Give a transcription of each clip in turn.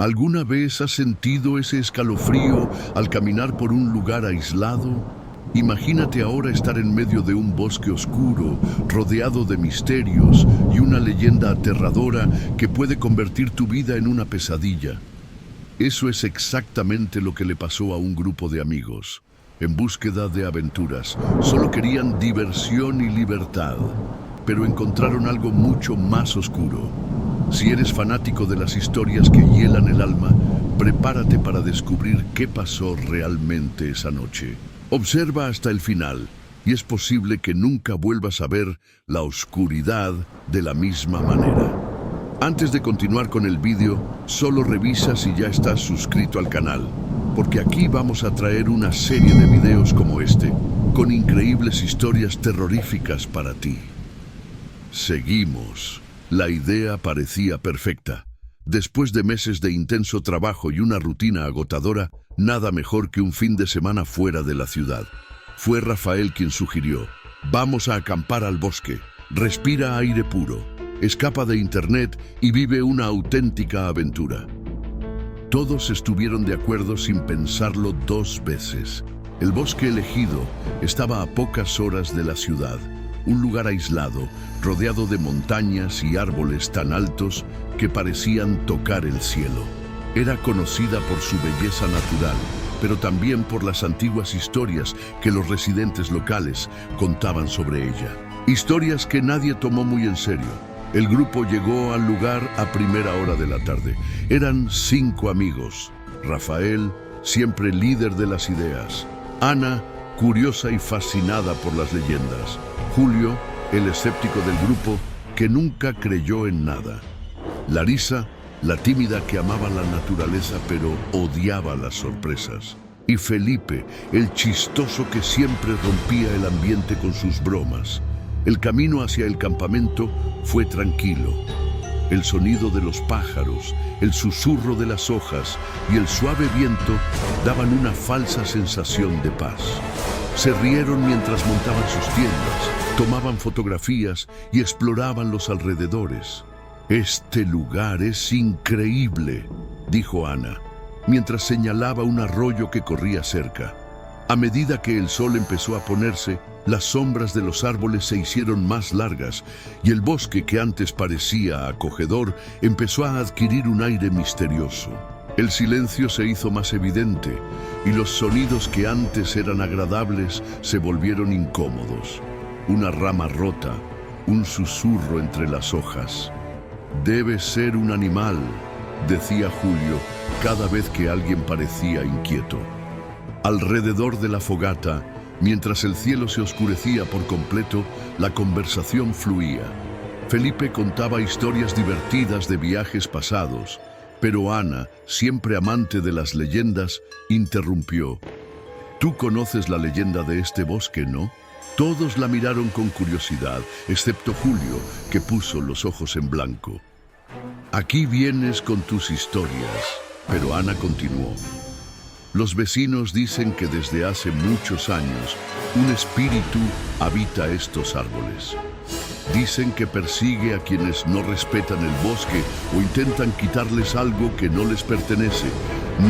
¿Alguna vez has sentido ese escalofrío al caminar por un lugar aislado? Imagínate ahora estar en medio de un bosque oscuro, rodeado de misterios y una leyenda aterradora que puede convertir tu vida en una pesadilla. Eso es exactamente lo que le pasó a un grupo de amigos. En búsqueda de aventuras, solo querían diversión y libertad, pero encontraron algo mucho más oscuro. Si eres fanático de las historias que hielan el alma, prepárate para descubrir qué pasó realmente esa noche. Observa hasta el final, y es posible que nunca vuelvas a ver la oscuridad de la misma manera. Antes de continuar con el vídeo, solo revisa si ya estás suscrito al canal, porque aquí vamos a traer una serie de videos como este, con increíbles historias terroríficas para ti. Seguimos. La idea parecía perfecta. Después de meses de intenso trabajo y una rutina agotadora, nada mejor que un fin de semana fuera de la ciudad. Fue Rafael quien sugirió: vamos a acampar al bosque, respira aire puro, escapa de internet y vive una auténtica aventura. Todos estuvieron de acuerdo sin pensarlo dos veces. El bosque elegido estaba a pocas horas de la ciudad. Un lugar aislado, rodeado de montañas y árboles tan altos que parecían tocar el cielo. Era conocida por su belleza natural, pero también por las antiguas historias que los residentes locales contaban sobre ella. Historias que nadie tomó muy en serio. El grupo llegó al lugar a primera hora de la tarde. Eran 5 amigos. Rafael, siempre líder de las ideas. Ana, curiosa y fascinada por las leyendas. Julio, el escéptico del grupo, que nunca creyó en nada. Larisa, la tímida que amaba la naturaleza pero odiaba las sorpresas. Y Felipe, el chistoso que siempre rompía el ambiente con sus bromas. El camino hacia el campamento fue tranquilo. El sonido de los pájaros, el susurro de las hojas y el suave viento daban una falsa sensación de paz. Se rieron mientras montaban sus tiendas, tomaban fotografías y exploraban los alrededores. «Este lugar es increíble», dijo Ana, mientras señalaba un arroyo que corría cerca. A medida que el sol empezó a ponerse, las sombras de los árboles se hicieron más largas y el bosque, que antes parecía acogedor, empezó a adquirir un aire misterioso. El silencio se hizo más evidente y los sonidos que antes eran agradables se volvieron incómodos. Una rama rota, un susurro entre las hojas. «Debe ser un animal», decía Julio cada vez que alguien parecía inquieto. Alrededor de la fogata, mientras el cielo se oscurecía por completo, la conversación fluía. Felipe contaba historias divertidas de viajes pasados, pero Ana, siempre amante de las leyendas, interrumpió. «Tú conoces la leyenda de este bosque, ¿no?» Todos la miraron con curiosidad, excepto Julio, que puso los ojos en blanco. «Aquí vienes con tus historias», pero Ana continuó. «Los vecinos dicen que desde hace muchos años un espíritu habita estos árboles. Dicen que persigue a quienes no respetan el bosque o intentan quitarles algo que no les pertenece.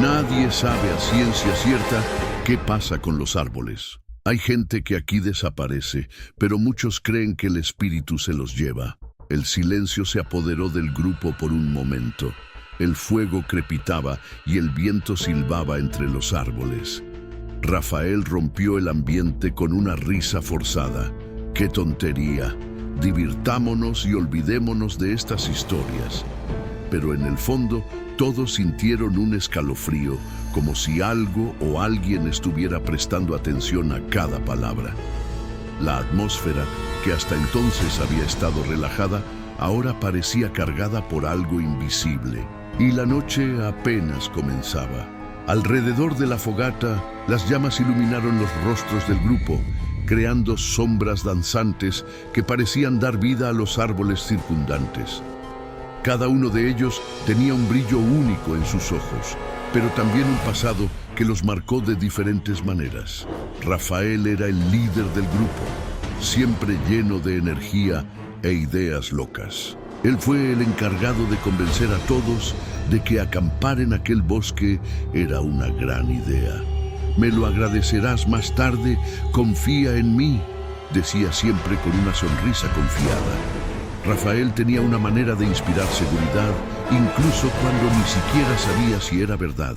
Nadie sabe a ciencia cierta qué pasa con los árboles. Hay gente que aquí desaparece, pero muchos creen que el espíritu se los lleva». El silencio se apoderó del grupo por un momento. El fuego crepitaba y el viento silbaba entre los árboles. Rafael rompió el ambiente con una risa forzada. «¡Qué tontería! Divirtámonos y olvidémonos de estas historias». Pero en el fondo, todos sintieron un escalofrío, como si algo o alguien estuviera prestando atención a cada palabra. La atmósfera, que hasta entonces había estado relajada, ahora parecía cargada por algo invisible. Y la noche apenas comenzaba. Alrededor de la fogata, las llamas iluminaron los rostros del grupo, creando sombras danzantes que parecían dar vida a los árboles circundantes. Cada uno de ellos tenía un brillo único en sus ojos, pero también un pasado que los marcó de diferentes maneras. Rafael era el líder del grupo, siempre lleno de energía e ideas locas. Él fue el encargado de convencer a todos de que acampar en aquel bosque era una gran idea. «Me lo agradecerás más tarde, confía en mí», decía siempre con una sonrisa confiada. Rafael tenía una manera de inspirar seguridad, incluso cuando ni siquiera sabía si era verdad.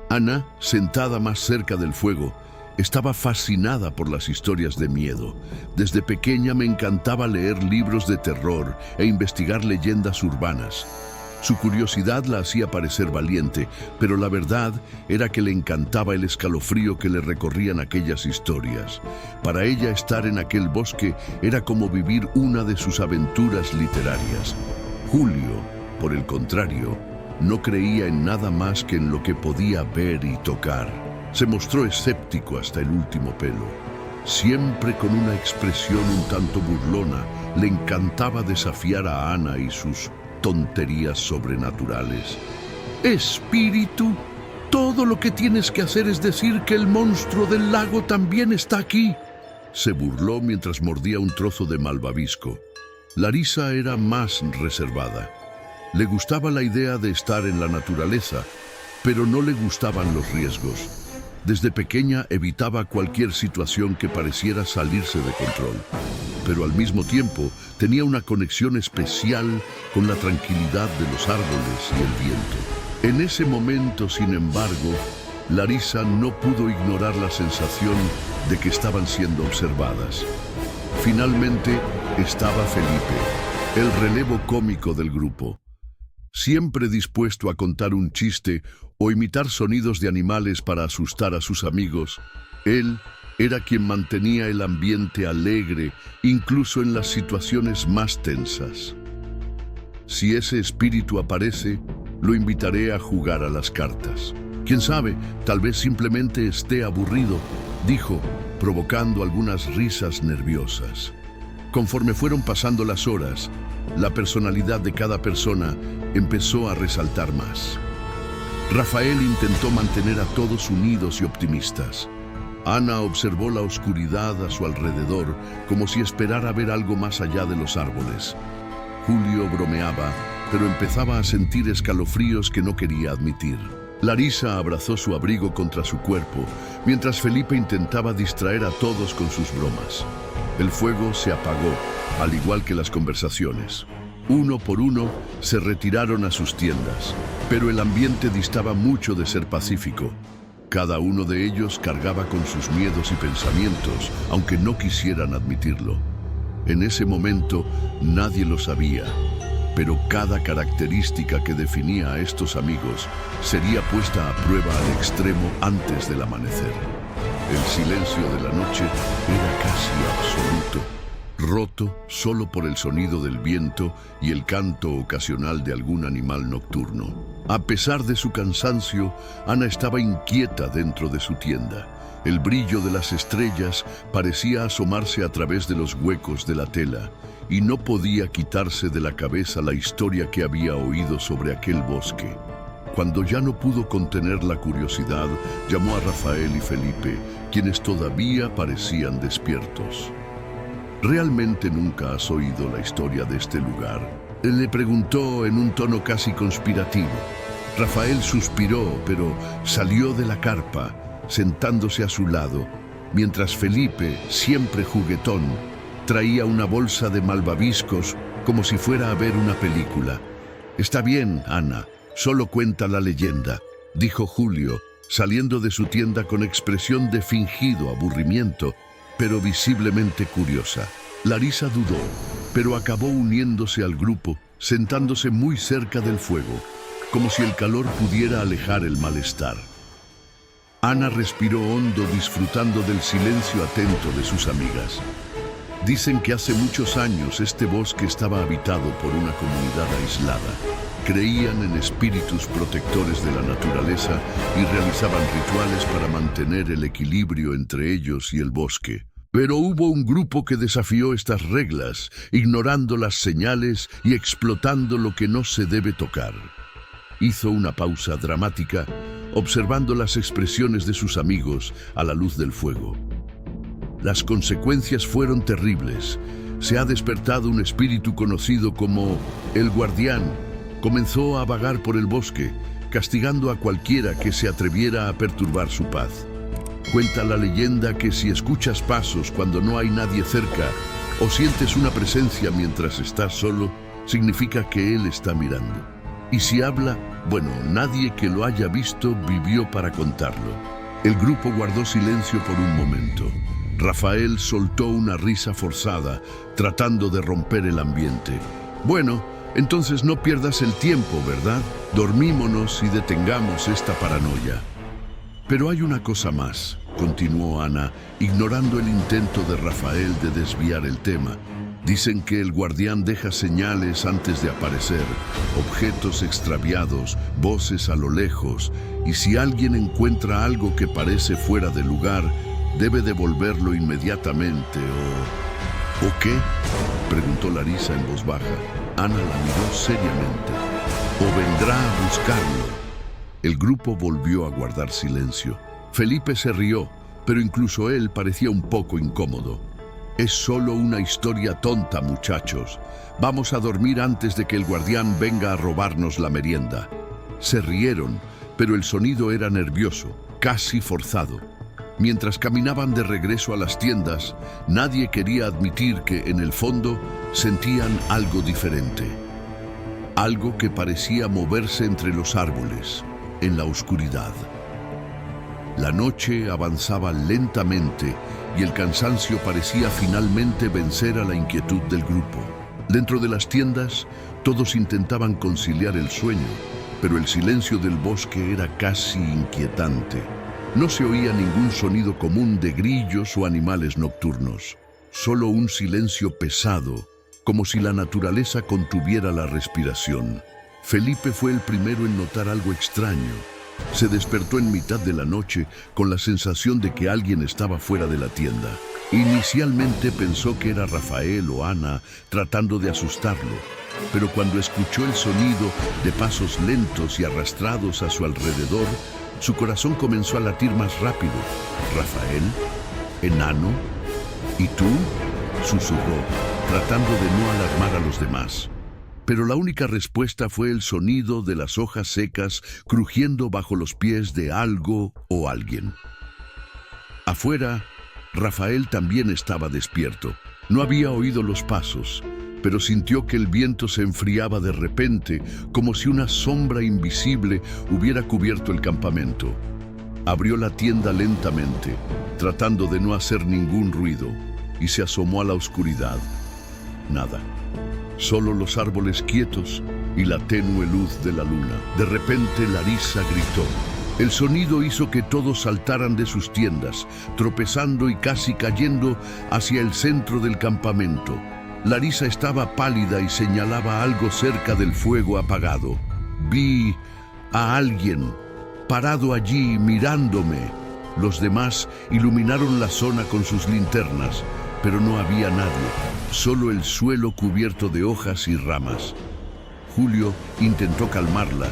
Ana, sentada más cerca del fuego, estaba fascinada por las historias de miedo. Desde pequeña me encantaba leer libros de terror e investigar leyendas urbanas. Su curiosidad la hacía parecer valiente, pero la verdad era que le encantaba el escalofrío que le recorrían aquellas historias. Para ella, estar en aquel bosque era como vivir una de sus aventuras literarias. Julio, por el contrario, no creía en nada más que en lo que podía ver y tocar. Se mostró escéptico hasta el último pelo. Siempre con una expresión un tanto burlona, le encantaba desafiar a Ana y sus tonterías sobrenaturales. «Espíritu, todo lo que tienes que hacer es decir que el monstruo del lago también está aquí», se burló mientras mordía un trozo de malvavisco. Larisa era más reservada. Le gustaba la idea de estar en la naturaleza, pero no le gustaban los riesgos. Desde pequeña evitaba cualquier situación que pareciera salirse de control, pero al mismo tiempo tenía una conexión especial con la tranquilidad de los árboles y el viento. En ese momento, sin embargo, Larisa no pudo ignorar la sensación de que estaban siendo observadas. Finalmente estaba Felipe, el relevo cómico del grupo. Siempre dispuesto a contar un chiste o imitar sonidos de animales para asustar a sus amigos, él era quien mantenía el ambiente alegre, incluso en las situaciones más tensas. «Si ese espíritu aparece, lo invitaré a jugar a las cartas. Quién sabe, tal vez simplemente esté aburrido», dijo, provocando algunas risas nerviosas. Conforme fueron pasando las horas, la personalidad de cada persona empezó a resaltar más. Rafael intentó mantener a todos unidos y optimistas. Ana observó la oscuridad a su alrededor, como si esperara ver algo más allá de los árboles. Julio bromeaba, pero empezaba a sentir escalofríos que no quería admitir. Larisa abrazó su abrigo contra su cuerpo, mientras Felipe intentaba distraer a todos con sus bromas. El fuego se apagó, al igual que las conversaciones. Uno por uno se retiraron a sus tiendas, pero el ambiente distaba mucho de ser pacífico. Cada uno de ellos cargaba con sus miedos y pensamientos, aunque no quisieran admitirlo. En ese momento nadie lo sabía, pero cada característica que definía a estos amigos sería puesta a prueba al extremo antes del amanecer. El silencio de la noche era casi absoluto, roto solo por el sonido del viento y el canto ocasional de algún animal nocturno. A pesar de su cansancio, Ana estaba inquieta dentro de su tienda. El brillo de las estrellas parecía asomarse a través de los huecos de la tela, y no podía quitarse de la cabeza la historia que había oído sobre aquel bosque. Cuando ya no pudo contener la curiosidad, llamó a Rafael y Felipe, quienes todavía parecían despiertos. «¿Realmente nunca has oído la historia de este lugar?», le preguntó en un tono casi conspirativo. Rafael suspiró, pero salió de la carpa, sentándose a su lado, mientras Felipe, siempre juguetón, traía una bolsa de malvaviscos como si fuera a ver una película. «Está bien, Ana, solo cuenta la leyenda», dijo Julio, saliendo de su tienda con expresión de fingido aburrimiento, pero visiblemente curiosa. Larisa dudó, pero acabó uniéndose al grupo, sentándose muy cerca del fuego, como si el calor pudiera alejar el malestar. Ana respiró hondo, disfrutando del silencio atento de sus amigas. Dicen que hace muchos años este bosque estaba habitado por una comunidad aislada. Creían en espíritus protectores de la naturaleza y realizaban rituales para mantener el equilibrio entre ellos y el bosque. Pero hubo un grupo que desafió estas reglas, ignorando las señales y explotando lo que no se debe tocar. Hizo una pausa dramática, observando las expresiones de sus amigos a la luz del fuego. Las consecuencias fueron terribles. Se ha despertado un espíritu conocido como el Guardián. Comenzó a vagar por el bosque, castigando a cualquiera que se atreviera a perturbar su paz. Cuenta la leyenda que si escuchas pasos cuando no hay nadie cerca o sientes una presencia mientras estás solo, significa que él está mirando. Y si habla, bueno, nadie que lo haya visto vivió para contarlo. El grupo guardó silencio por un momento. Rafael soltó una risa forzada, tratando de romper el ambiente. Bueno, entonces no pierdas el tiempo, ¿verdad? Dormímonos y detengamos esta paranoia. Pero hay una cosa más, continuó Ana, ignorando el intento de Rafael de desviar el tema. Dicen que el guardián deja señales antes de aparecer, objetos extraviados, voces a lo lejos, y si alguien encuentra algo que parece fuera de lugar, debe devolverlo inmediatamente ¿O qué? Preguntó Larisa en voz baja. Ana la miró seriamente. O vendrá a buscarlo. El grupo volvió a guardar silencio. Felipe se rió, pero incluso él parecía un poco incómodo. Es solo una historia tonta, muchachos. Vamos a dormir antes de que el guardián venga a robarnos la merienda. Se rieron, pero el sonido era nervioso, casi forzado. Mientras caminaban de regreso a las tiendas, nadie quería admitir que, en el fondo, sentían algo diferente. Algo que parecía moverse entre los árboles, en la oscuridad. La noche avanzaba lentamente y el cansancio parecía finalmente vencer a la inquietud del grupo. Dentro de las tiendas, todos intentaban conciliar el sueño, pero el silencio del bosque era casi inquietante. No se oía ningún sonido común de grillos o animales nocturnos, solo un silencio pesado, como si la naturaleza contuviera la respiración. Felipe fue el primero en notar algo extraño. Se despertó en mitad de la noche con la sensación de que alguien estaba fuera de la tienda. Inicialmente pensó que era Rafael o Ana tratando de asustarlo, pero cuando escuchó el sonido de pasos lentos y arrastrados a su alrededor, su corazón comenzó a latir más rápido. ¿Rafael? ¿Enano? ¿Y tú?, susurró, tratando de no alarmar a los demás. Pero la única respuesta fue el sonido de las hojas secas crujiendo bajo los pies de algo o alguien. Afuera, Rafael también estaba despierto. No había oído los pasos, pero sintió que el viento se enfriaba de repente, como si una sombra invisible hubiera cubierto el campamento. Abrió la tienda lentamente, tratando de no hacer ningún ruido, y se asomó a la oscuridad. Nada. Solo los árboles quietos y la tenue luz de la luna. De repente Larisa gritó. El sonido hizo que todos saltaran de sus tiendas, tropezando y casi cayendo hacia el centro del campamento. Larisa estaba pálida y señalaba algo cerca del fuego apagado. Vi a alguien parado allí mirándome. Los demás iluminaron la zona con sus linternas, pero no había nadie, solo el suelo cubierto de hojas y ramas. Julio intentó calmarla,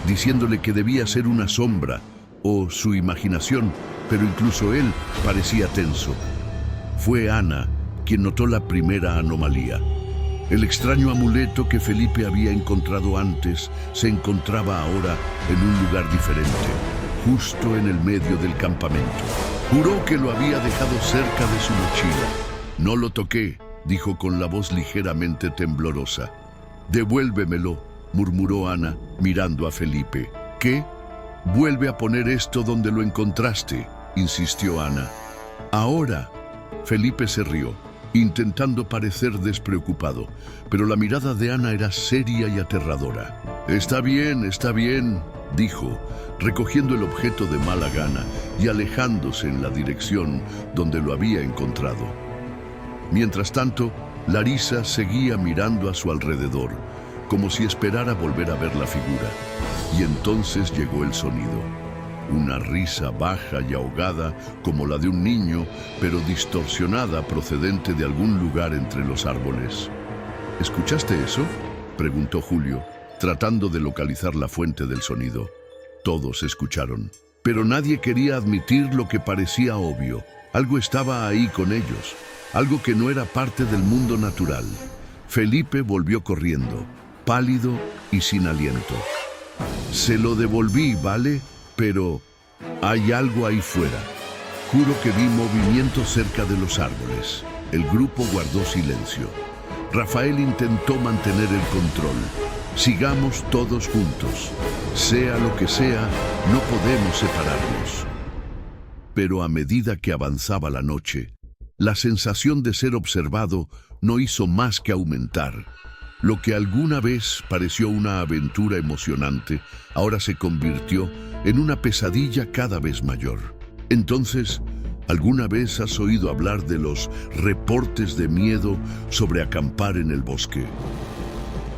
diciéndole que debía ser una sombra o su imaginación, pero incluso él parecía tenso. Fue Ana quien notó la primera anomalía. El extraño amuleto que Felipe había encontrado antes se encontraba ahora en un lugar diferente, justo en el medio del campamento. Juró que lo había dejado cerca de su mochila. No lo toqué, dijo con la voz ligeramente temblorosa. Devuélvemelo, murmuró Ana, mirando a Felipe. ¿Qué? Vuelve a poner esto donde lo encontraste, insistió Ana. Ahora. Felipe se rió, intentando parecer despreocupado, pero la mirada de Ana era seria y aterradora. Está bien, dijo, recogiendo el objeto de mala gana y alejándose en la dirección donde lo había encontrado. Mientras tanto, Larisa seguía mirando a su alrededor, como si esperara volver a ver la figura. Y entonces llegó el sonido. Una risa baja y ahogada, como la de un niño, pero distorsionada procedente de algún lugar entre los árboles. ¿Escuchaste eso?, preguntó Julio, tratando de localizar la fuente del sonido. Todos escucharon, pero nadie quería admitir lo que parecía obvio. Algo estaba ahí con ellos. algo que no era parte del mundo natural. Felipe volvió corriendo, pálido y sin aliento. Se lo devolví, ¿vale? Pero hay algo ahí fuera. Juro que vi movimiento cerca de los árboles. El grupo guardó silencio. Rafael intentó mantener el control. Sigamos todos juntos. Sea lo que sea, no podemos separarnos. Pero a medida que avanzaba la noche, la sensación de ser observado no hizo más que aumentar. Lo que alguna vez pareció una aventura emocionante, ahora se convirtió en una pesadilla cada vez mayor. Entonces, ¿alguna vez has oído hablar de los reportes de miedo sobre acampar en el bosque?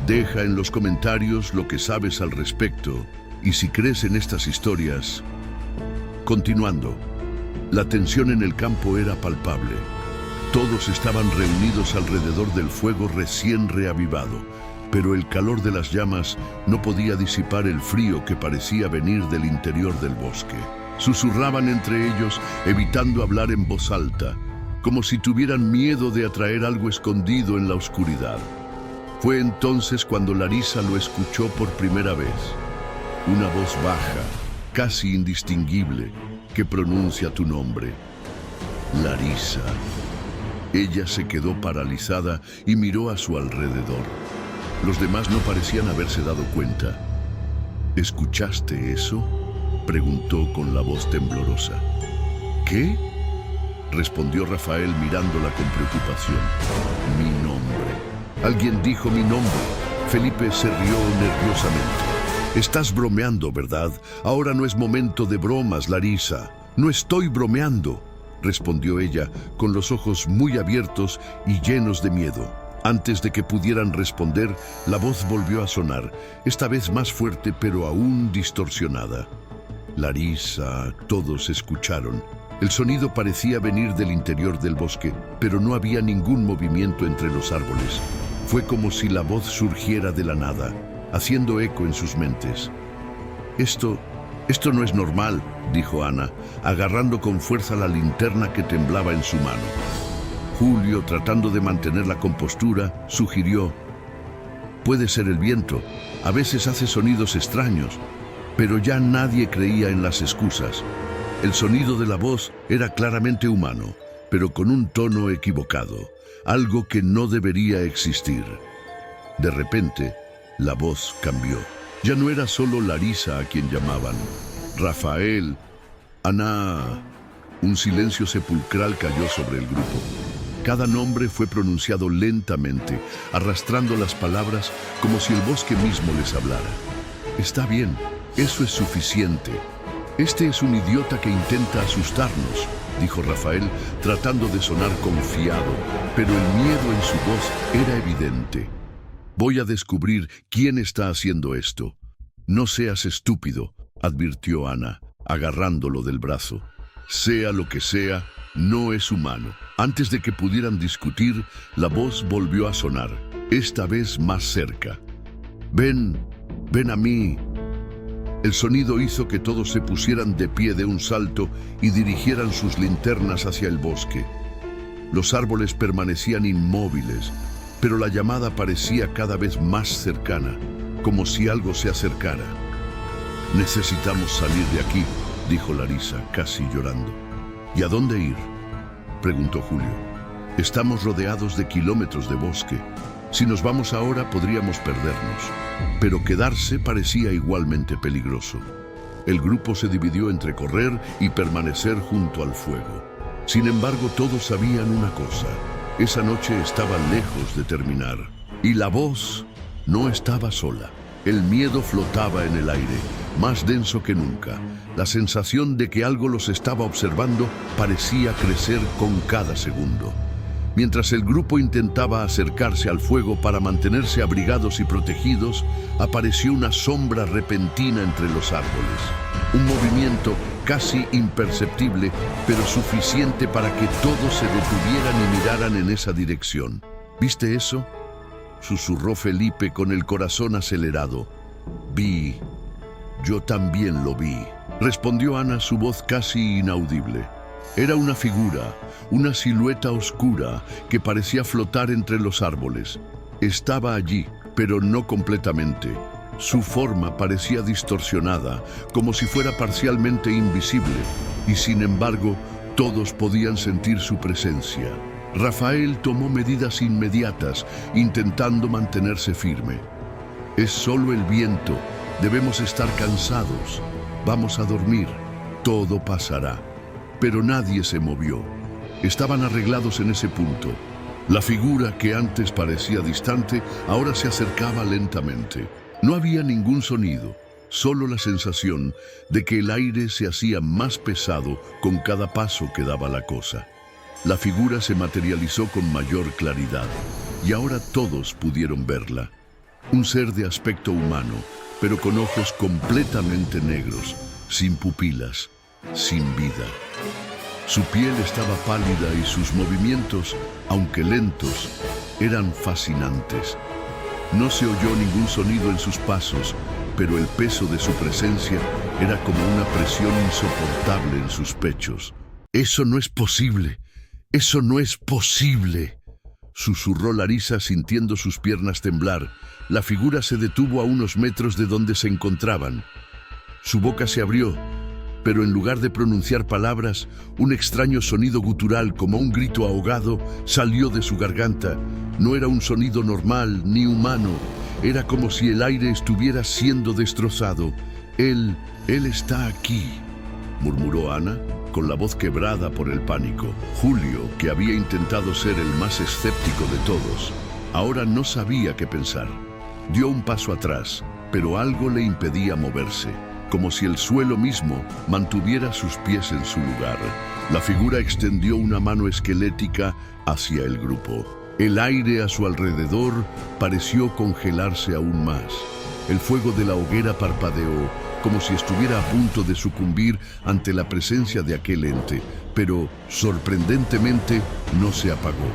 Deja en los comentarios lo que sabes al respecto y si crees en estas historias. Continuando, la tensión en el campo era palpable. Todos estaban reunidos alrededor del fuego recién reavivado, pero el calor de las llamas no podía disipar el frío que parecía venir del interior del bosque. Susurraban entre ellos, evitando hablar en voz alta, como si tuvieran miedo de atraer algo escondido en la oscuridad. Fue entonces cuando Larisa lo escuchó por primera vez. Una voz baja, casi indistinguible, que pronuncia tu nombre. Larisa. Ella se quedó paralizada y miró a su alrededor. Los demás no parecían haberse dado cuenta. ¿Escuchaste eso?, preguntó con la voz temblorosa. ¿Qué?, respondió Rafael mirándola con preocupación. Mi nombre. Alguien dijo mi nombre. Felipe se rió nerviosamente. Estás bromeando, ¿verdad? Ahora no es momento de bromas, Larisa. No estoy bromeando, respondió ella, con los ojos muy abiertos y llenos de miedo. Antes de que pudieran responder, la voz volvió a sonar, esta vez más fuerte pero aún distorsionada. Larisa, todos escucharon. El sonido parecía venir del interior del bosque, pero no había ningún movimiento entre los árboles. Fue como si la voz surgiera de la nada, haciendo eco en sus mentes. Esto no es normal, dijo Ana, agarrando con fuerza la linterna que temblaba en su mano. Julio, tratando de mantener la compostura, sugirió: puede ser el viento, a veces hace sonidos extraños. Pero ya nadie creía en las excusas. El sonido de la voz era claramente humano, pero con un tono equivocado, algo que no debería existir. De repente, la voz cambió. Ya no era solo Larisa a quien llamaban. Rafael, Ana. Un silencio sepulcral cayó sobre el grupo. Cada nombre fue pronunciado lentamente, arrastrando las palabras como si el bosque mismo les hablara. Está bien, eso es suficiente. Este es un idiota que intenta asustarnos, dijo Rafael, tratando de sonar confiado, pero el miedo en su voz era evidente. Voy a descubrir quién está haciendo esto. No seas estúpido, advirtió Ana, agarrándolo del brazo. Sea lo que sea, no es humano. Antes de que pudieran discutir, la voz volvió a sonar, esta vez más cerca. Ven a mí. El sonido hizo que todos se pusieran de pie de un salto y dirigieran sus linternas hacia el bosque. Los árboles permanecían inmóviles, pero la llamada parecía cada vez más cercana, como si algo se acercara. Necesitamos salir de aquí, dijo Larisa, casi llorando. ¿Y a dónde ir?, preguntó Julio. Estamos rodeados de kilómetros de bosque. Si nos vamos ahora podríamos perdernos, pero quedarse parecía igualmente peligroso. El grupo se dividió entre correr y permanecer junto al fuego. Sin embargo, todos sabían una cosa: esa noche estaba lejos de terminar. Y la voz no estaba sola. El miedo flotaba en el aire, más denso que nunca. La sensación de que algo los estaba observando parecía crecer con cada segundo. Mientras el grupo intentaba acercarse al fuego para mantenerse abrigados y protegidos, apareció una sombra repentina entre los árboles. Un movimiento casi imperceptible, pero suficiente para que todos se detuvieran y miraran en esa dirección. ¿Viste eso?, susurró Felipe con el corazón acelerado. Vi. Yo también lo vi, respondió Ana, su voz casi inaudible. Era una figura, una silueta oscura que parecía flotar entre los árboles. Estaba allí, pero no completamente. Su forma parecía distorsionada, como si fuera parcialmente invisible, y sin embargo, todos podían sentir su presencia. Rafael tomó medidas inmediatas, intentando mantenerse firme. Es solo el viento, debemos estar cansados. Vamos a dormir, todo pasará. Pero nadie se movió. Estaban arreglados en ese punto. La figura que antes parecía distante, ahora se acercaba lentamente. No había ningún sonido, solo la sensación de que el aire se hacía más pesado con cada paso que daba la cosa. La figura se materializó con mayor claridad, y ahora todos pudieron verla. Un ser de aspecto humano, pero con ojos completamente negros, sin pupilas, sin vida. Su piel estaba pálida y sus movimientos, aunque lentos, eran fascinantes. No se oyó ningún sonido en sus pasos, pero el peso de su presencia era como una presión insoportable en sus pechos. «Eso no es posible, eso no es posible», susurró Larisa sintiendo sus piernas temblar. La figura se detuvo a unos metros de donde se encontraban. Su boca se abrió, pero en lugar de pronunciar palabras, un extraño sonido gutural como un grito ahogado salió de su garganta. No era un sonido normal ni humano, era como si el aire estuviera siendo destrozado. Él está aquí», murmuró Ana, con la voz quebrada por el pánico. Julio, que había intentado ser el más escéptico de todos, ahora no sabía qué pensar. Dio un paso atrás, pero algo le impedía moverse, como si el suelo mismo mantuviera sus pies en su lugar. La figura extendió una mano esquelética hacia el grupo. El aire a su alrededor pareció congelarse aún más. El fuego de la hoguera parpadeó, como si estuviera a punto de sucumbir ante la presencia de aquel ente, pero sorprendentemente no se apagó.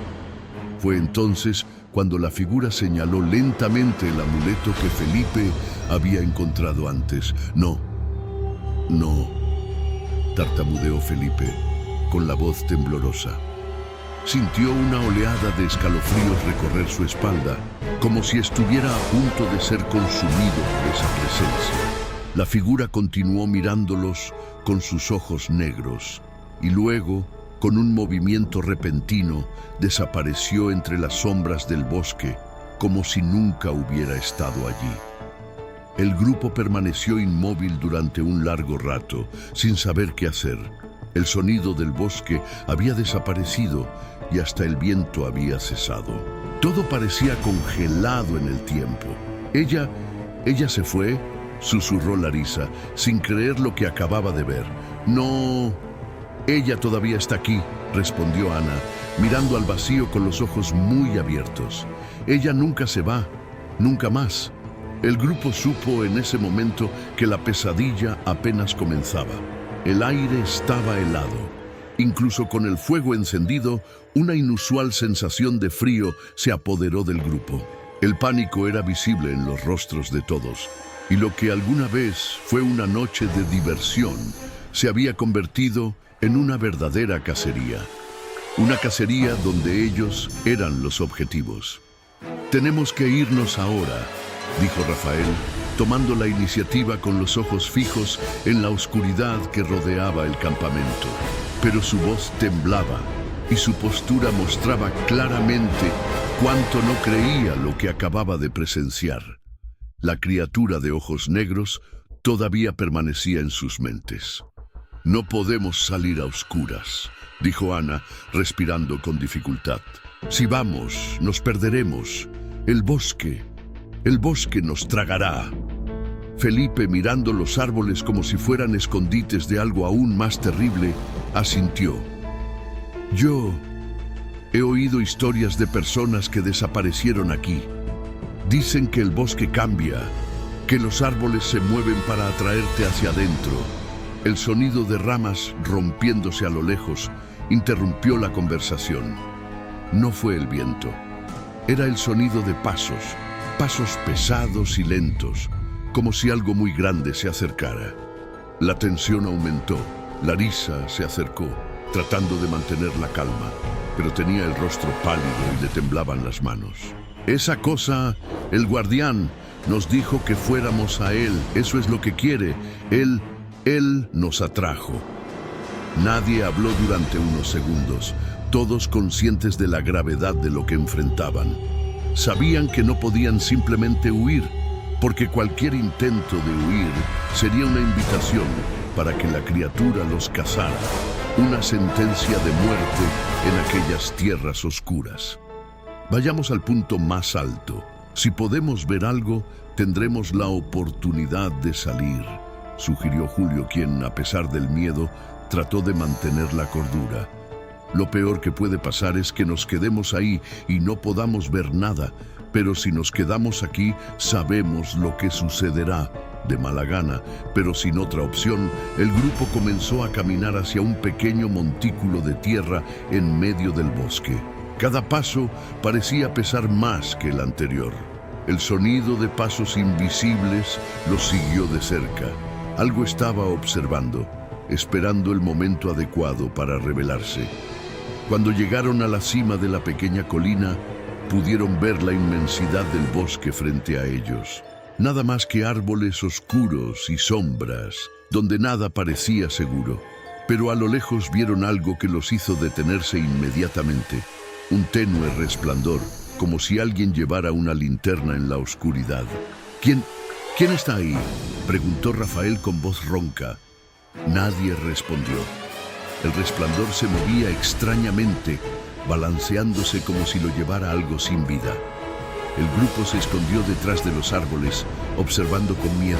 Fue entonces cuando la figura señaló lentamente el amuleto que Felipe había encontrado antes. No, tartamudeó Felipe, con la voz temblorosa. Sintió una oleada de escalofríos recorrer su espalda, como si estuviera a punto de ser consumido por esa presencia. La figura continuó mirándolos con sus ojos negros, y luego, con un movimiento repentino, desapareció entre las sombras del bosque, como si nunca hubiera estado allí. El grupo permaneció inmóvil durante un largo rato, sin saber qué hacer. El sonido del bosque había desaparecido y hasta el viento había cesado. Todo parecía congelado en el tiempo. Ella se fue, susurró Larisa, sin creer lo que acababa de ver. «No, ella todavía está aquí», respondió Ana, mirando al vacío con los ojos muy abiertos. «Ella nunca se va, nunca más». El grupo supo en ese momento que la pesadilla apenas comenzaba. El aire estaba helado. Incluso con el fuego encendido, una inusual sensación de frío se apoderó del grupo. El pánico era visible en los rostros de todos, y lo que alguna vez fue una noche de diversión se había convertido en una verdadera cacería. Una cacería donde ellos eran los objetivos. «Tenemos que irnos ahora», dijo Rafael, tomando la iniciativa con los ojos fijos en la oscuridad que rodeaba el campamento. Pero su voz temblaba y su postura mostraba claramente cuánto no creía lo que acababa de presenciar. La criatura de ojos negros todavía permanecía en sus mentes. «No podemos salir a oscuras», dijo Ana, respirando con dificultad. «Si vamos, nos perderemos. El bosque nos tragará». Felipe, mirando los árboles como si fueran escondites de algo aún más terrible, asintió. «Yo he oído historias de personas que desaparecieron aquí. Dicen que el bosque cambia, que los árboles se mueven para atraerte hacia adentro». El sonido de ramas rompiéndose a lo lejos interrumpió la conversación. No fue el viento. Era el sonido de pasos pesados y lentos, como si algo muy grande se acercara. La tensión aumentó. Larisa se acercó. tratando de mantener la calma, pero tenía el rostro pálido y le temblaban las manos. Esa cosa, el guardián, nos dijo que fuéramos a él. Eso es lo que quiere. Él nos atrajo. Nadie habló durante unos segundos, todos conscientes de la gravedad de lo que enfrentaban. Sabían que no podían simplemente huir, porque cualquier intento de huir sería una invitación para que la criatura los cazara, una sentencia de muerte en aquellas tierras oscuras. Vayamos al punto más alto. Si podemos ver algo, tendremos la oportunidad de salir, sugirió Julio, quien, a pesar del miedo, trató de mantener la cordura. Lo peor que puede pasar es que nos quedemos ahí y no podamos ver nada, pero si nos quedamos aquí, sabemos lo que sucederá. De mala gana, pero sin otra opción, el grupo comenzó a caminar hacia un pequeño montículo de tierra en medio del bosque. Cada paso parecía pesar más que el anterior. El sonido de pasos invisibles los siguió de cerca. Algo estaba observando, esperando el momento adecuado para revelarse. Cuando llegaron a la cima de la pequeña colina, pudieron ver la inmensidad del bosque frente a ellos. Nada más que árboles oscuros y sombras, donde nada parecía seguro. Pero a lo lejos vieron algo que los hizo detenerse inmediatamente. Un tenue resplandor, como si alguien llevara una linterna en la oscuridad. ¿Quién está ahí?, preguntó Rafael con voz ronca. Nadie respondió. El resplandor se movía extrañamente, balanceándose como si lo llevara algo sin vida. El grupo se escondió detrás de los árboles, observando con miedo,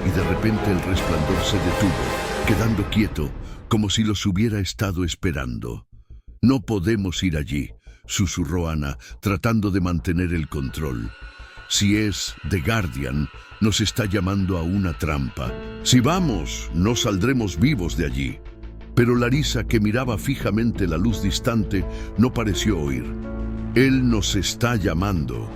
y de repente el resplandor se detuvo, quedando quieto, como si los hubiera estado esperando. «No podemos ir allí», susurró Ana, tratando de mantener el control. «Si es The Guardian, nos está llamando a una trampa. Si vamos, no saldremos vivos de allí». Pero Larisa, que miraba fijamente la luz distante, no pareció oír. «Él nos está llamando.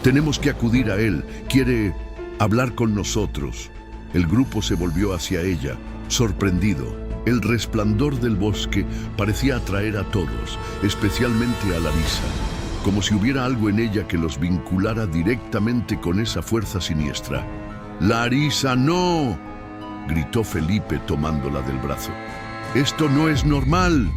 Tenemos que acudir a él. Quiere hablar con nosotros». El grupo se volvió hacia ella, sorprendido. El resplandor del bosque parecía atraer a todos, especialmente a Larisa, como si hubiera algo en ella que los vinculara directamente con esa fuerza siniestra. «¡Larisa, no!», gritó Felipe tomándola del brazo. «Esto no es normal».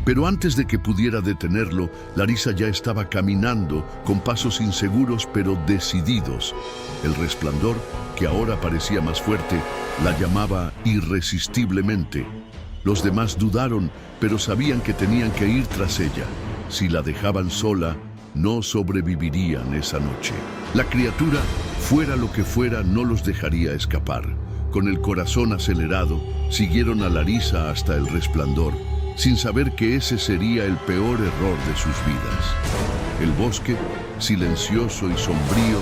Pero antes de que pudiera detenerlo, Larisa ya estaba caminando con pasos inseguros pero decididos. El resplandor, que ahora parecía más fuerte, la llamaba irresistiblemente. Los demás dudaron, pero sabían que tenían que ir tras ella. Si la dejaban sola, no sobrevivirían esa noche. La criatura, fuera lo que fuera, no los dejaría escapar. Con el corazón acelerado, siguieron a Larisa hasta el resplandor, sin saber que ese sería el peor error de sus vidas. El bosque, silencioso y sombrío,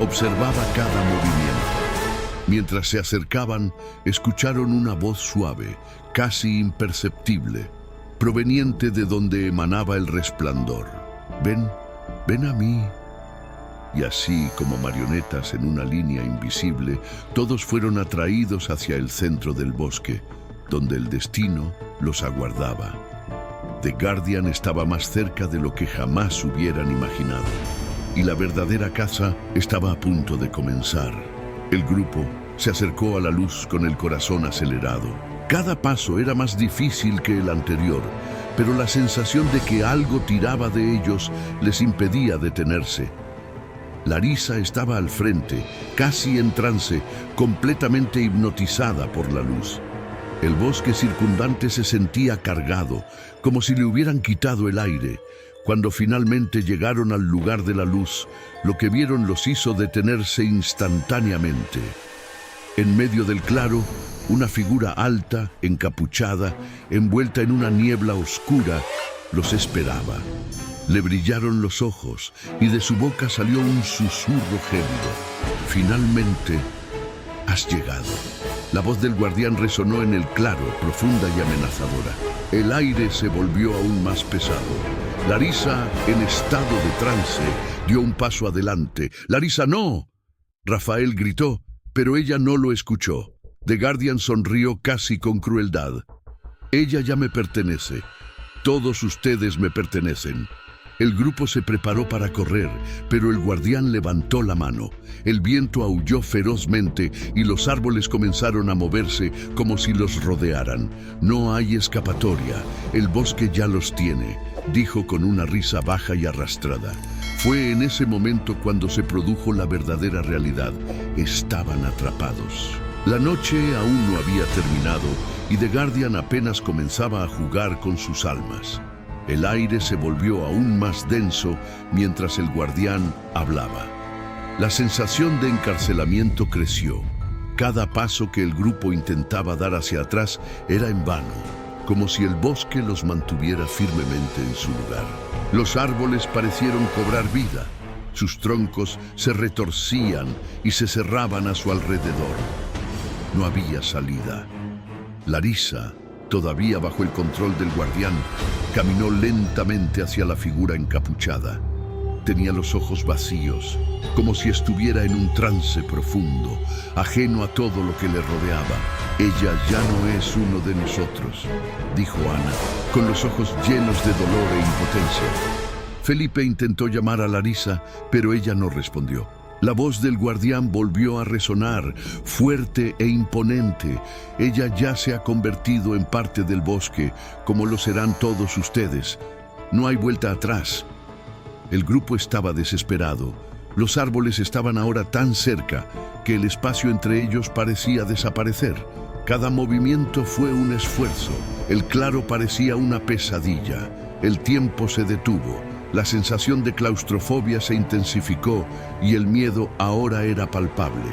observaba cada movimiento. Mientras se acercaban, escucharon una voz suave, casi imperceptible, proveniente de donde emanaba el resplandor. Ven a mí». Y así, como marionetas en una línea invisible, todos fueron atraídos hacia el centro del bosque, donde el destino los aguardaba. The Guardian estaba más cerca de lo que jamás hubieran imaginado, y la verdadera caza estaba a punto de comenzar. El grupo se acercó a la luz con el corazón acelerado. Cada paso era más difícil que el anterior, pero la sensación de que algo tiraba de ellos les impedía detenerse. Larisa estaba al frente, casi en trance, completamente hipnotizada por la luz. El bosque circundante se sentía cargado, como si le hubieran quitado el aire. Cuando finalmente llegaron al lugar de la luz, lo que vieron los hizo detenerse instantáneamente. En medio del claro, una figura alta, encapuchada, envuelta en una niebla oscura, los esperaba. Le brillaron los ojos y de su boca salió un susurro gélido. «Finalmente, has llegado». La voz del guardián resonó en el claro, profunda y amenazadora. El aire se volvió aún más pesado. Larisa, en estado de trance, dio un paso adelante. «¡Larisa, no!», Rafael gritó, pero ella no lo escuchó. The Guardian sonrió casi con crueldad. «Ella ya me pertenece. Todos ustedes me pertenecen. El grupo se preparó para correr, pero el guardián levantó la mano. El viento aulló ferozmente y los árboles comenzaron a moverse como si los rodearan. No hay escapatoria, el bosque ya los tiene, dijo con una risa baja y arrastrada. Fue en ese momento cuando se produjo la verdadera realidad. Estaban atrapados. La noche aún no había terminado y The Guardian apenas comenzaba a jugar con sus almas. El aire se volvió aún más denso mientras el guardián hablaba. La sensación de encarcelamiento creció. Cada paso que el grupo intentaba dar hacia atrás era en vano, como si el bosque los mantuviera firmemente en su lugar. Los árboles parecieron cobrar vida. Sus troncos se retorcían y se cerraban a su alrededor. No había salida. Larissa, todavía bajo el control del guardián, caminó lentamente hacia la figura encapuchada. Tenía los ojos vacíos, como si estuviera en un trance profundo, ajeno a todo lo que le rodeaba. Ella ya no es uno de nosotros, dijo Ana, con los ojos llenos de dolor e impotencia. Felipe intentó llamar a Larissa, pero ella no respondió. La voz del guardián volvió a resonar, fuerte e imponente. Ella ya se ha convertido en parte del bosque, como lo serán todos ustedes. No hay vuelta atrás. El grupo estaba desesperado. Los árboles estaban ahora tan cerca que el espacio entre ellos parecía desaparecer. Cada movimiento fue un esfuerzo. El claro parecía una pesadilla. El tiempo se detuvo. La sensación de claustrofobia se intensificó y el miedo ahora era palpable.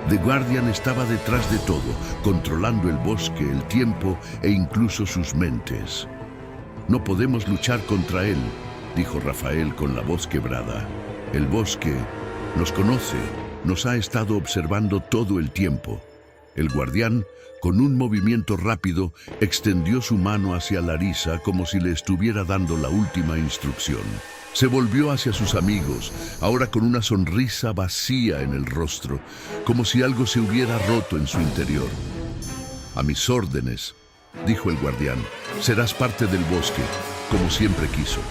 The Guardian estaba detrás de todo, controlando el bosque, el tiempo e incluso sus mentes. No podemos luchar contra él, dijo Rafael con la voz quebrada. El bosque nos conoce, nos ha estado observando todo el tiempo. El guardián, con un movimiento rápido, extendió su mano hacia Larissa como si le estuviera dando la última instrucción. Se volvió hacia sus amigos, ahora con una sonrisa vacía en el rostro, como si algo se hubiera roto en su interior. A mis órdenes, dijo el guardián, serás parte del bosque, como siempre quiso.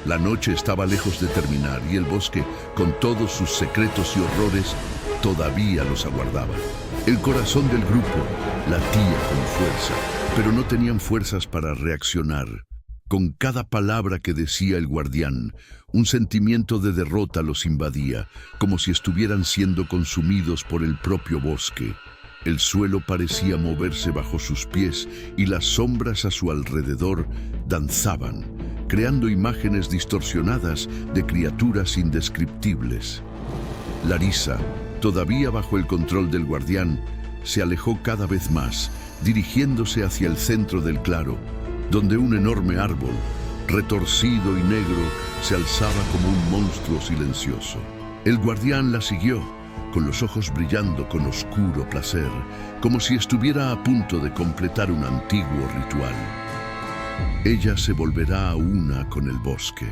La noche estaba lejos de terminar y el bosque, con todos sus secretos y horrores, todavía los aguardaba. El corazón del grupo latía con fuerza, pero no tenían fuerzas para reaccionar. Con cada palabra que decía el guardián, un sentimiento de derrota los invadía, como si estuvieran siendo consumidos por el propio bosque. El suelo parecía moverse bajo sus pies y las sombras a su alrededor danzaban, creando imágenes distorsionadas de criaturas indescriptibles. Larissa, todavía bajo el control del guardián, se alejó cada vez más, dirigiéndose hacia el centro del claro, donde un enorme árbol, retorcido y negro, se alzaba como un monstruo silencioso. El guardián la siguió, con los ojos brillando con oscuro placer, como si estuviera a punto de completar un antiguo ritual. Ella se volverá a una con el bosque,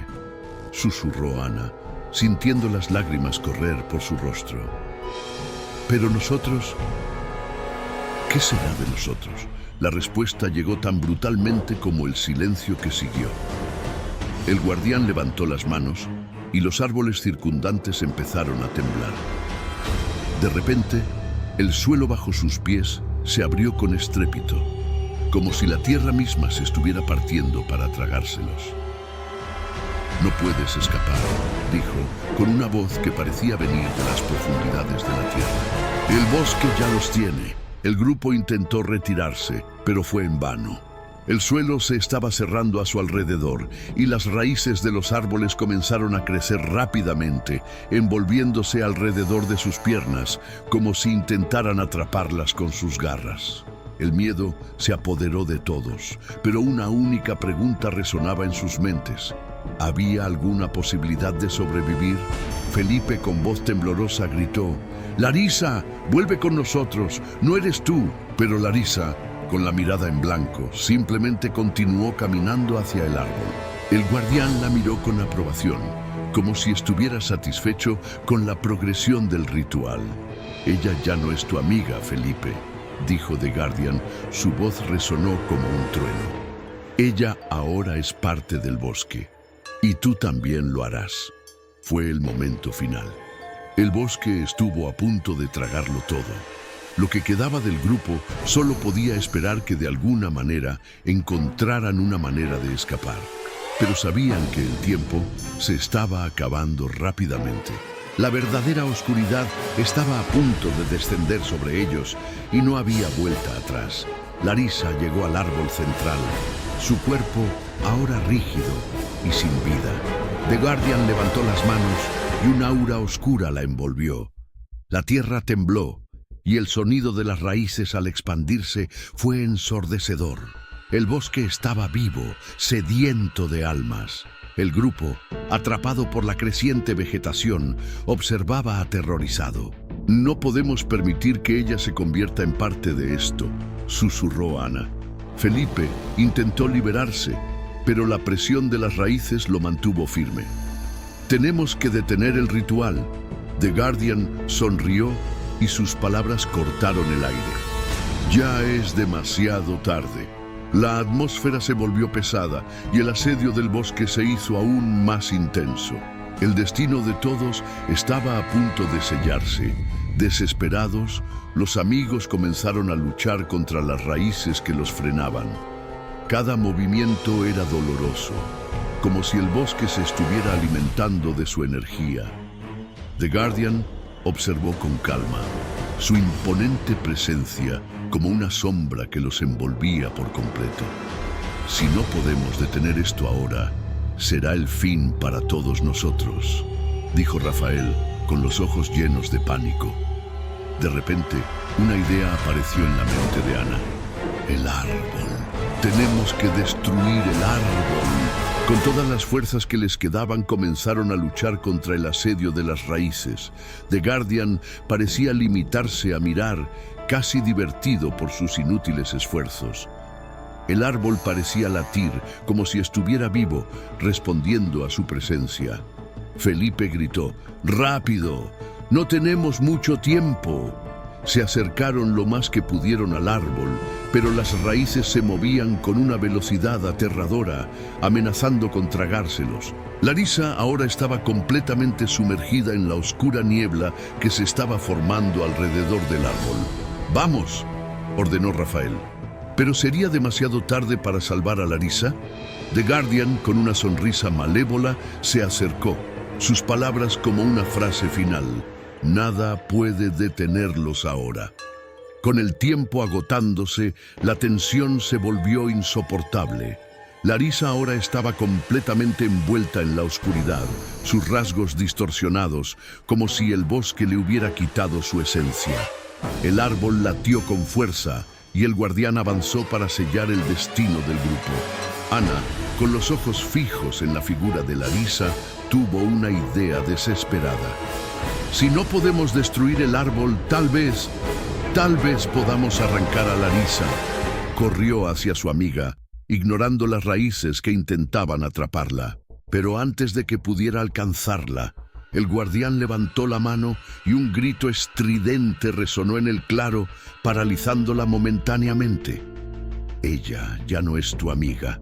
susurró Ana, sintiendo las lágrimas correr por su rostro. Pero nosotros, ¿qué será de nosotros? La respuesta llegó tan brutalmente como el silencio que siguió. El guardián levantó las manos y los árboles circundantes empezaron a temblar. De repente, el suelo bajo sus pies se abrió con estrépito, como si la tierra misma se estuviera partiendo para tragárselos. No puedes escapar, dijo, con una voz que parecía venir de las profundidades de la tierra. El bosque ya los tiene. El grupo intentó retirarse, pero fue en vano. El suelo se estaba cerrando a su alrededor y las raíces de los árboles comenzaron a crecer rápidamente, envolviéndose alrededor de sus piernas, como si intentaran atraparlas con sus garras. El miedo se apoderó de todos, pero una única pregunta resonaba en sus mentes. ¿Había alguna posibilidad de sobrevivir? Felipe, con voz temblorosa, gritó: «Larissa, vuelve con nosotros, no eres tú». Pero Larissa, con la mirada en blanco, simplemente continuó caminando hacia el árbol. El guardián la miró con aprobación, como si estuviera satisfecho con la progresión del ritual. «Ella ya no es tu amiga, Felipe», dijo The Guardian. Su voz resonó como un trueno. Ella ahora es parte del bosque, y tú también lo harás. Fue el momento final. El bosque estuvo a punto de tragarlo todo. Lo que quedaba del grupo solo podía esperar que de alguna manera encontraran una manera de escapar. Pero sabían que el tiempo se estaba acabando rápidamente. La verdadera oscuridad estaba a punto de descender sobre ellos y no había vuelta atrás. Larisa llegó al árbol central, su cuerpo ahora rígido y sin vida. The Guardian levantó las manos y un aura oscura la envolvió. La tierra tembló y el sonido de las raíces al expandirse fue ensordecedor. El bosque estaba vivo, sediento de almas. El grupo, atrapado por la creciente vegetación, observaba aterrorizado. «No podemos permitir que ella se convierta en parte de esto», susurró Ana. Felipe intentó liberarse, pero la presión de las raíces lo mantuvo firme. «Tenemos que detener el ritual». The Guardian sonrió y sus palabras cortaron el aire. «Ya es demasiado tarde». La atmósfera se volvió pesada y el asedio del bosque se hizo aún más intenso. El destino de todos estaba a punto de sellarse. Desesperados, los amigos comenzaron a luchar contra las raíces que los frenaban. Cada movimiento era doloroso, como si el bosque se estuviera alimentando de su energía. The Guardian observó con calma su imponente presencia como una sombra que los envolvía por completo. Si no podemos detener esto ahora, será el fin para todos nosotros, dijo Rafael con los ojos llenos de pánico. De repente, una idea apareció en la mente de Ana. El árbol. Tenemos que destruir el árbol. Con todas las fuerzas que les quedaban, comenzaron a luchar contra el asedio de las raíces. The Guardian parecía limitarse a mirar, casi divertido por sus inútiles esfuerzos. El árbol parecía latir, como si estuviera vivo, respondiendo a su presencia. Felipe gritó: «¡Rápido! ¡No tenemos mucho tiempo!». Se acercaron lo más que pudieron al árbol, pero las raíces se movían con una velocidad aterradora, amenazando con tragárselos. Larisa ahora estaba completamente sumergida en la oscura niebla que se estaba formando alrededor del árbol. «¡Vamos!», ordenó Rafael. ¿Pero sería demasiado tarde para salvar a Larisa? The Guardian, con una sonrisa malévola, se acercó. Sus palabras como una frase final: «Nada puede detenerlos ahora». Con el tiempo agotándose, la tensión se volvió insoportable. Larisa ahora estaba completamente envuelta en la oscuridad, sus rasgos distorsionados, como si el bosque le hubiera quitado su esencia. El árbol latió con fuerza y el guardián avanzó para sellar el destino del grupo. Ana, con los ojos fijos en la figura de Larisa, tuvo una idea desesperada. «Si no podemos destruir el árbol, tal vez podamos arrancar a Larisa». Corrió hacia su amiga, ignorando las raíces que intentaban atraparla. Pero antes de que pudiera alcanzarla, el guardián levantó la mano y un grito estridente resonó en el claro, paralizándola momentáneamente. «Ella ya no es tu amiga»,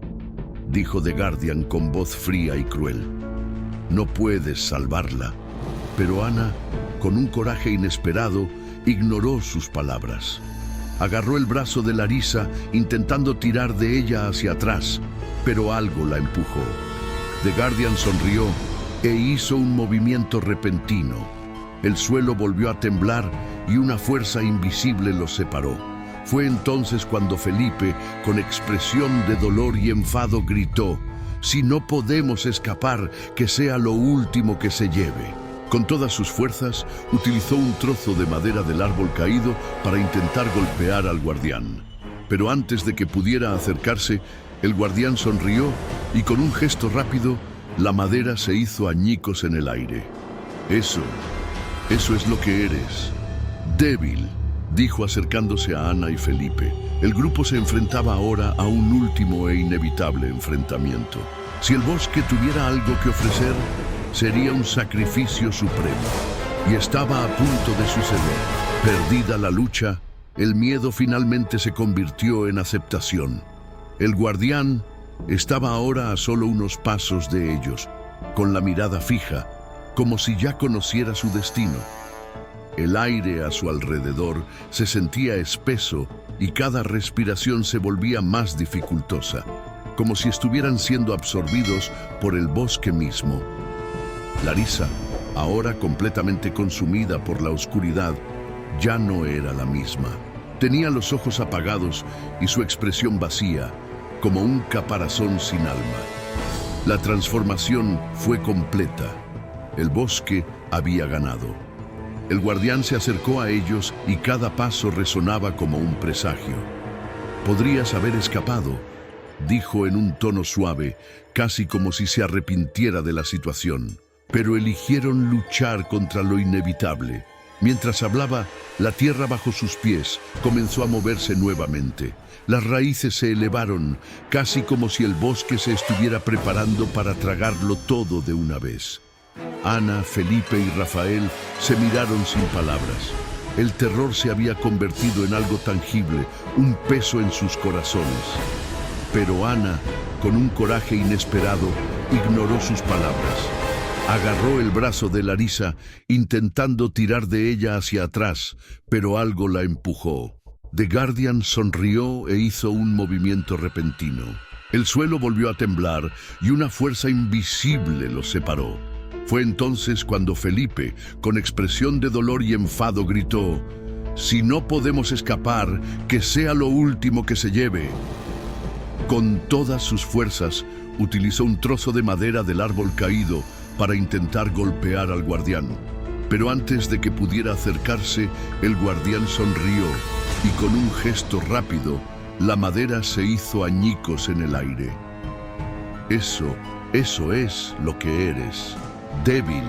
dijo The Guardian con voz fría y cruel. «No puedes salvarla». Pero Ana, con un coraje inesperado, ignoró sus palabras. Agarró el brazo de Larisa, intentando tirar de ella hacia atrás, pero algo la empujó. The Guardian sonrió e hizo un movimiento repentino. El suelo volvió a temblar y una fuerza invisible los separó. Fue entonces cuando Felipe, con expresión de dolor y enfado, gritó: «Si no podemos escapar, que sea lo último que se lleve». Con todas sus fuerzas, utilizó un trozo de madera del árbol caído para intentar golpear al guardián. Pero antes de que pudiera acercarse, el guardián sonrió y con un gesto rápido, la madera se hizo añicos en el aire. Eso es lo que eres. Débil», dijo acercándose a Ana y Felipe. El grupo se enfrentaba ahora a un último e inevitable enfrentamiento. Si el bosque tuviera algo que ofrecer, sería un sacrificio supremo. Y estaba a punto de suceder. Perdida la lucha, el miedo finalmente se convirtió en aceptación. El guardián Estaba ahora a solo unos pasos de ellos, con la mirada fija, como si ya conociera su destino. El aire a su alrededor se sentía espeso y cada respiración se volvía más dificultosa, como si estuvieran siendo absorbidos por el bosque mismo. Larisa, ahora completamente consumida por la oscuridad, ya no era la misma. Tenía los ojos apagados y su expresión vacía, como un caparazón sin alma. La transformación fue completa. El bosque había ganado. El guardián se acercó a ellos y cada paso resonaba como un presagio. «Podrías haber escapado», dijo en un tono suave, casi como si se arrepintiera de la situación. Pero eligieron luchar contra lo inevitable. Mientras hablaba, la tierra bajo sus pies comenzó a moverse nuevamente. Las raíces se elevaron, casi como si el bosque se estuviera preparando para tragarlo todo de una vez. Ana, Felipe y Rafael se miraron sin palabras. El terror se había convertido en algo tangible, un peso en sus corazones. Pero Ana, con un coraje inesperado, ignoró sus palabras. Agarró el brazo de Larisa, intentando tirar de ella hacia atrás, pero algo la empujó. The Guardian sonrió e hizo un movimiento repentino. El suelo volvió a temblar y una fuerza invisible los separó. Fue entonces cuando Felipe, con expresión de dolor y enfado, gritó: «Si no podemos escapar, que sea lo último que se lleve». Con todas sus fuerzas, utilizó un trozo de madera del árbol caído para intentar golpear al guardián. Pero antes de que pudiera acercarse, el guardián sonrió y con un gesto rápido, la madera se hizo añicos en el aire. Eso es lo que eres. Débil,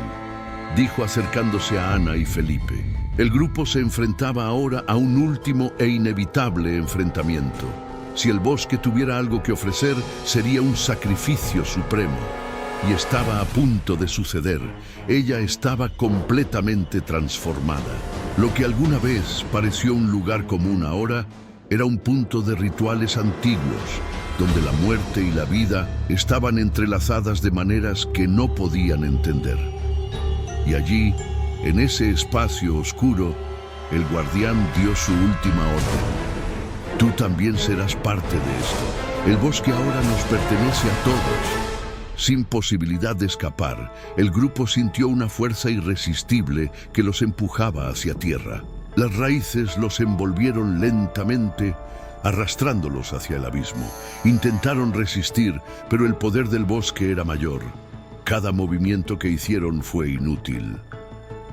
dijo acercándose a Ana y Felipe. El grupo se enfrentaba ahora a un último e inevitable enfrentamiento. Si el bosque tuviera algo que ofrecer, sería un sacrificio supremo. Y estaba a punto de suceder. Ella estaba completamente transformada. Lo que alguna vez pareció un lugar común ahora era un punto de rituales antiguos, donde la muerte y la vida estaban entrelazadas de maneras que no podían entender. Y allí, en ese espacio oscuro, el guardián dio su última orden. Tú también serás parte de esto. El bosque ahora nos pertenece a todos. Sin posibilidad de escapar, el grupo sintió una fuerza irresistible que los empujaba hacia tierra. Las raíces los envolvieron lentamente, arrastrándolos hacia el abismo. Intentaron resistir, pero el poder del bosque era mayor. Cada movimiento que hicieron fue inútil.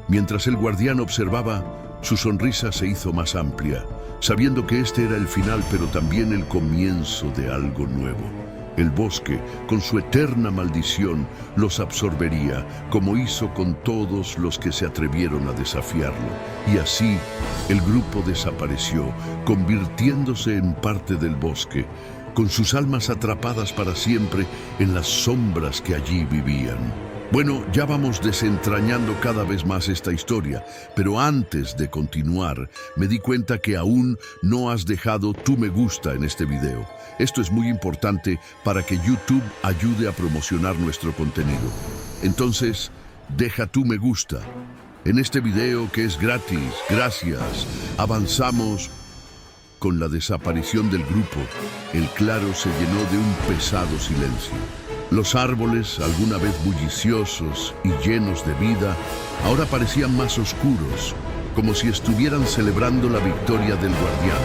Mientras el guardián observaba, su sonrisa se hizo más amplia, sabiendo que este era el final, pero también el comienzo de algo nuevo. El bosque, con su eterna maldición, los absorbería, como hizo con todos los que se atrevieron a desafiarlo. Y así, el grupo desapareció, convirtiéndose en parte del bosque, con sus almas atrapadas para siempre en las sombras que allí vivían. Bueno, ya vamos desentrañando cada vez más esta historia, pero antes de continuar, me di cuenta que aún no has dejado tu me gusta en este video. Esto es muy importante para que YouTube ayude a promocionar nuestro contenido. Entonces, deja tu me gusta. En este video, que es gratis, gracias, avanzamos. Con la desaparición del grupo, el claro se llenó de un pesado silencio. Los árboles, alguna vez bulliciosos y llenos de vida, ahora parecían más oscuros, como si estuvieran celebrando la victoria del guardián.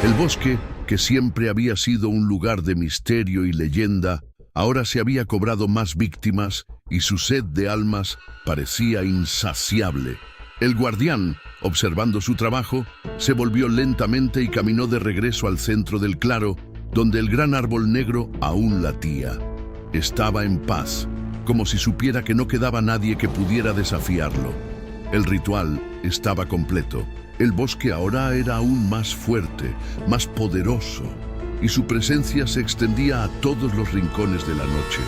El bosque, que siempre había sido un lugar de misterio y leyenda, ahora se había cobrado más víctimas y su sed de almas parecía insaciable. El guardián, observando su trabajo, se volvió lentamente y caminó de regreso al centro del claro, donde el gran árbol negro aún latía. Estaba en paz, como si supiera que no quedaba nadie que pudiera desafiarlo. El ritual estaba completo. El bosque ahora era aún más fuerte, más poderoso, y su presencia se extendía a todos los rincones de la noche.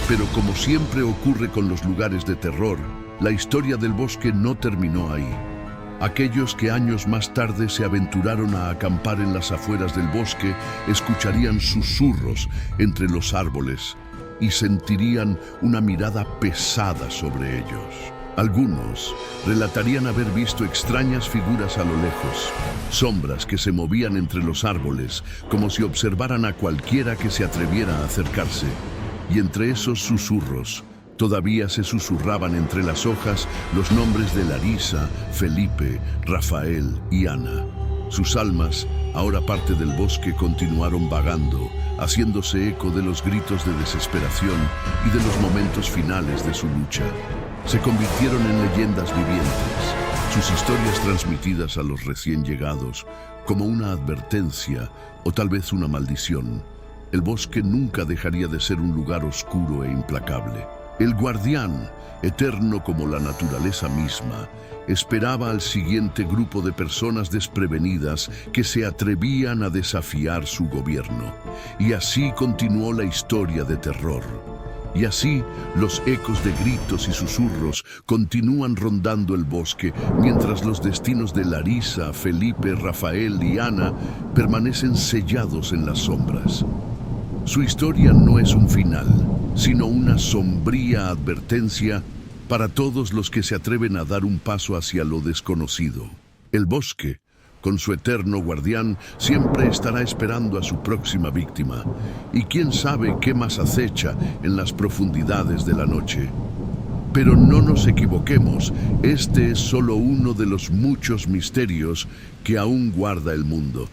Pero como siempre ocurre con los lugares de terror, la historia del bosque no terminó ahí. Aquellos que años más tarde se aventuraron a acampar en las afueras del bosque escucharían susurros entre los árboles y sentirían una mirada pesada sobre ellos. Algunos relatarían haber visto extrañas figuras a lo lejos, sombras que se movían entre los árboles como si observaran a cualquiera que se atreviera a acercarse. Y entre esos susurros, todavía se susurraban entre las hojas los nombres de Larisa, Felipe, Rafael y Ana. Sus almas, ahora parte del bosque, continuaron vagando, haciéndose eco de los gritos de desesperación y de los momentos finales de su lucha. Se convirtieron en leyendas vivientes, sus historias transmitidas a los recién llegados como una advertencia o tal vez una maldición. El bosque nunca dejaría de ser un lugar oscuro e implacable. El guardián, eterno como la naturaleza misma, esperaba al siguiente grupo de personas desprevenidas que se atrevían a desafiar su gobierno. Y así continuó la historia de terror. Y así, los ecos de gritos y susurros continúan rondando el bosque, mientras los destinos de Larisa, Felipe, Rafael y Ana permanecen sellados en las sombras. Su historia no es un final, sino una sombría advertencia para todos los que se atreven a dar un paso hacia lo desconocido. El bosque, con su eterno guardián, siempre estará esperando a su próxima víctima. Y quién sabe qué más acecha en las profundidades de la noche. Pero no nos equivoquemos, este es solo uno de los muchos misterios que aún guarda el mundo.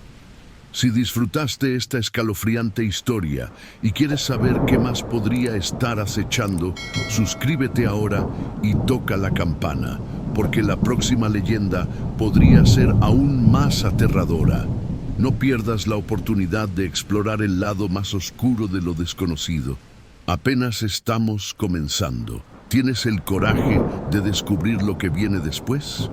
Si disfrutaste esta escalofriante historia y quieres saber qué más podría estar acechando, suscríbete ahora y toca la campana, porque la próxima leyenda podría ser aún más aterradora. No pierdas la oportunidad de explorar el lado más oscuro de lo desconocido. Apenas estamos comenzando. ¿Tienes el coraje de descubrir lo que viene después?